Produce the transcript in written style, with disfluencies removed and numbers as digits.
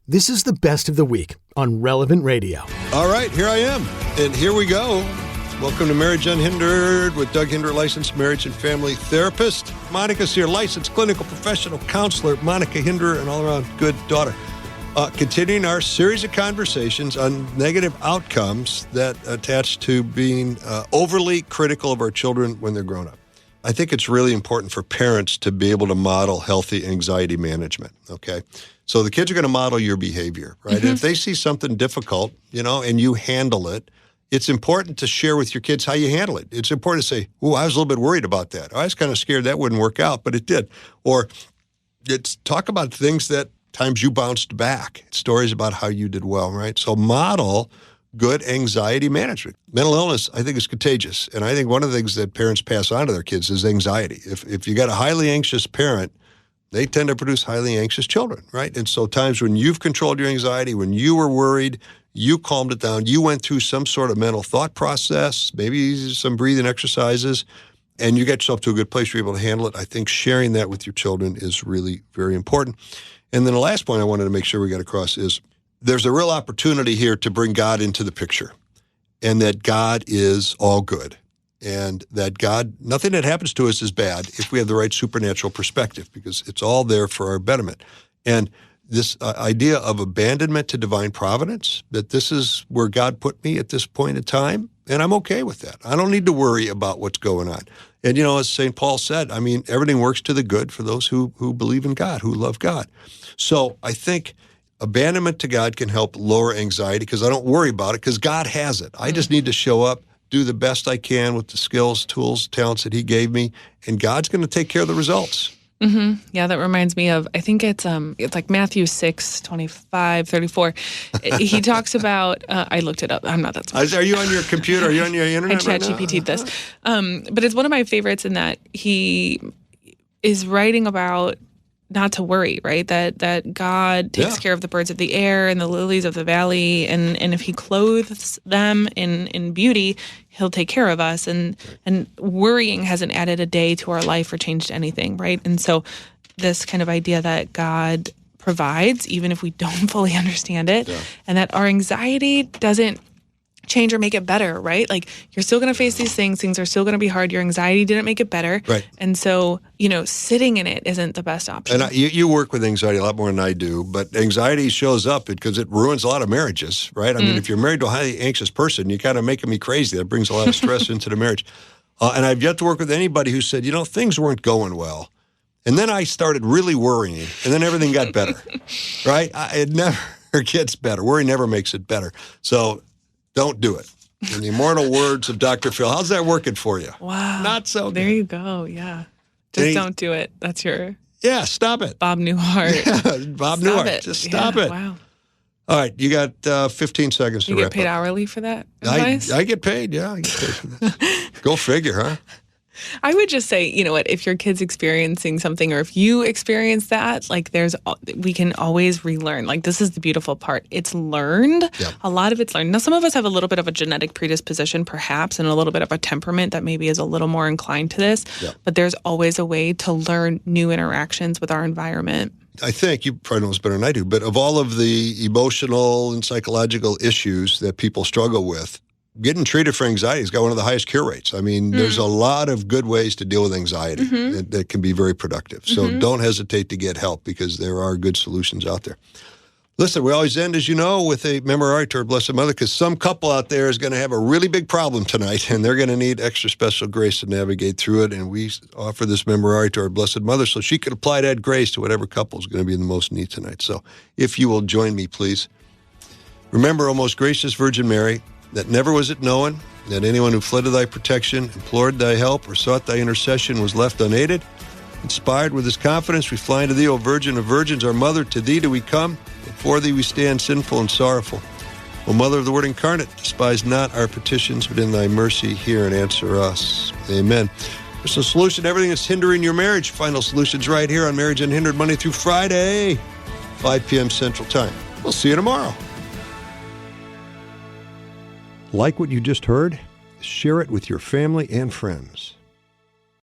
This is the best of the week on Relevant Radio. All right, here I am, and here we go. Welcome to Marriage Unhindered with Doug Hinderer, licensed marriage and family therapist. Monica's here, licensed clinical professional counselor. Monica Hinderer, an all-around good daughter. Continuing our series of conversations on negative outcomes that attach to being overly critical of our children when they're grown up. I think it's really important for parents to be able to model healthy anxiety management, okay? So the kids are going to model your behavior, right? And if they see something difficult, and you handle it, it's important to share with your kids how you handle it. It's important to say, I was a little bit worried about that. I was kind of scared that wouldn't work out, but it did. Or it's talk about things that times you bounced back, stories about how you did well, right? So model good anxiety management. Mental illness, I think, is contagious. And I think one of the things that parents pass on to their kids is anxiety. If you got a highly anxious parent, they tend to produce highly anxious children, right? And so times when you've controlled your anxiety, when you were worried, you calmed it down, you went through some sort of mental thought process, maybe some breathing exercises, and you get yourself to a good place where you're able to handle it. I think sharing that with your children is really very important. And then the last point I wanted to make sure we got across is there's a real opportunity here to bring God into the picture, and that God is all good, and that God, nothing that happens to us is bad if we have the right supernatural perspective, because it's all there for our betterment. And this idea of abandonment to divine providence, that this is where God put me at this point in time, and I'm okay with that. I don't need to worry about what's going on. And, as St. Paul said, everything works to the good for those who believe in God, who love God. So I think abandonment to God can help lower anxiety because I don't worry about it because God has it. I just need to show up, do the best I can with the skills, tools, talents that he gave me, and God's going to take care of the results. Mm-hmm. Yeah, that reminds me of, I think it's like Matthew 6:25-34. He talks about, I looked it up. I'm not that smart. Are you on your computer? Are you on your internet I ChatGPT'd this. But it's one of my favorites in that he is writing about not to worry, right? That God takes care of the birds of the air and the lilies of the valley, and if he clothes them in beauty, he'll take care of us. And worrying hasn't added a day to our life or changed anything, right? And so this kind of idea that God provides, even if we don't fully understand it, and that our anxiety doesn't change or make it better, right? Like, you're still going to face these things are still going to be hard. Your anxiety didn't make it better. Right. And so, sitting in it isn't the best option. And you work with anxiety a lot more than I do, but anxiety shows up because it ruins a lot of marriages, right? I mean, if you're married to a highly anxious person, you're kind of making me crazy. That brings a lot of stress into the marriage. And I've yet to work with anybody who said, things weren't going well. And then I started really worrying, and then everything got better, right? It never gets better. Worry never makes it better. So don't do it. In the immortal words of Dr. Phil, how's that working for you? Wow. Not so good. There you go, yeah. Just don't do it. That's your... Yeah, stop it. Bob Newhart. Yeah, Bob Newhart. Just stop it. Wow. All right, you got 15 seconds to wrap up. You get paid hourly for that advice? I get paid, yeah. I get paid for that. Go figure, huh? I would just say, if your kid's experiencing something, or if you experience that, we can always relearn. Like, this is the beautiful part. It's learned. Yeah. A lot of it's learned. Now, some of us have a little bit of a genetic predisposition, perhaps, and a little bit of a temperament that maybe is a little more inclined to this. Yeah. But there's always a way to learn new interactions with our environment. I think you probably know this better than I do, but of all of the emotional and psychological issues that people struggle with, getting treated for anxiety has got one of the highest cure rates. I mean, there's a lot of good ways to deal with anxiety that can be very productive. So don't hesitate to get help because there are good solutions out there. Listen, we always end, as you know, with a memorare to our Blessed Mother, because some couple out there is going to have a really big problem tonight, and they're going to need extra special grace to navigate through it. And we offer this memorare to our Blessed Mother so she can apply that grace to whatever couple is going to be in the most need tonight. So if you will join me, please. Remember, O most gracious Virgin Mary, that never was it known that anyone who fled to thy protection, implored thy help, or sought thy intercession was left unaided. Inspired with this confidence, we fly unto thee, O Virgin of Virgins, our Mother. To thee do we come. Before thee we stand sinful and sorrowful. O Mother of the Word incarnate, despise not our petitions, but in thy mercy hear and answer us. Amen. There's a solution to everything that's hindering your marriage. Final solutions right here on Marriage Unhindered, Monday through Friday, 5 p.m. Central Time. We'll see you tomorrow. Like what you just heard? Share it with your family and friends.